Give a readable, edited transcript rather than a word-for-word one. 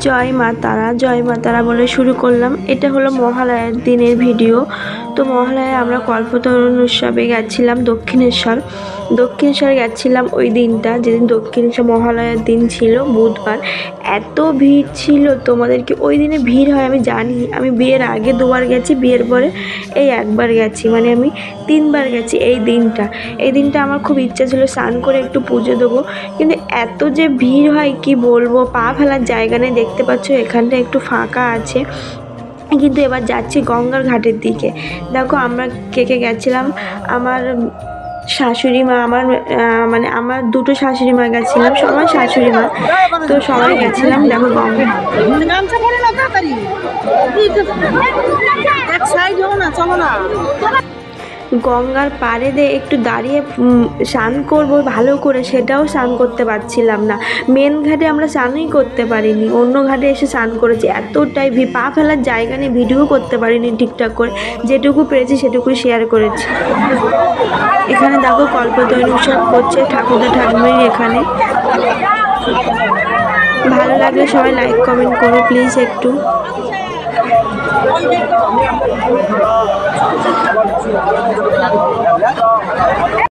জয় মা তারা, জয় মা তারা বলে শুরু করলাম। এটা হলো মহালয়ার দিনের ভিডিও। তো মহালয়ায় আমরা কল্পতরুণ উৎসবে গেছিলাম দক্ষিণেশ্বর গেছিলাম ওই দিনটা, যেদিন দক্ষিণেশ্বর মহালয়ার দিন ছিল, বুধবার। এত ভিড় ছিল, তোমাদেরকে ওই দিনে ভিড় হয় আমি জানি। আমি বিয়ের আগে 2বার গেছি, বিয়ের পরে এই একবার গেছি, মানে আমি 3বার গেছি। এই দিনটা আমার খুব ইচ্ছা ছিল স্নান করে একটু পুজো দেবো, কিন্তু এত যে ভিড় হয় কি বলবো, পা ফেলার জায়গা নেই। দেখতে পাচ্ছ এখানটা একটু ফাঁকা আছে, কিন্তু এবার যাচ্ছি গঙ্গার ঘাটের দিকে। দেখো আমরা কে গেছিলাম, আমার শাশুড়ি মা, মানে আমার 2টো শাশুড়ি মা গেছিলাম, সবাই শাশুড়ি মা, তো সবাই গেছিলাম। দেখো গঙ্গা গঙ্গার পাড়ে দিয়ে একটু দাঁড়িয়ে স্নান করবো ভালো করে, সেটাও স্নান করতে পারছিলাম না। মেন ঘাটে আমরা স্নানই করতে পারিনি, অন্য ঘাটে এসে স্নান করেছি। এতটাই পা ফেলার জায়গা নিয়ে ভিডিও করতে পারিনি ঠিকঠাক করে, যেটুকু পেরেছি সেটুকুই শেয়ার করেছি। এখানে দেখো কল্পতরু উৎসব করছে ঠাকুরদা ঠাকুমার এখানে। ভালো লাগলে সবাই লাইক কমেন্ট করো প্লিজ একটু।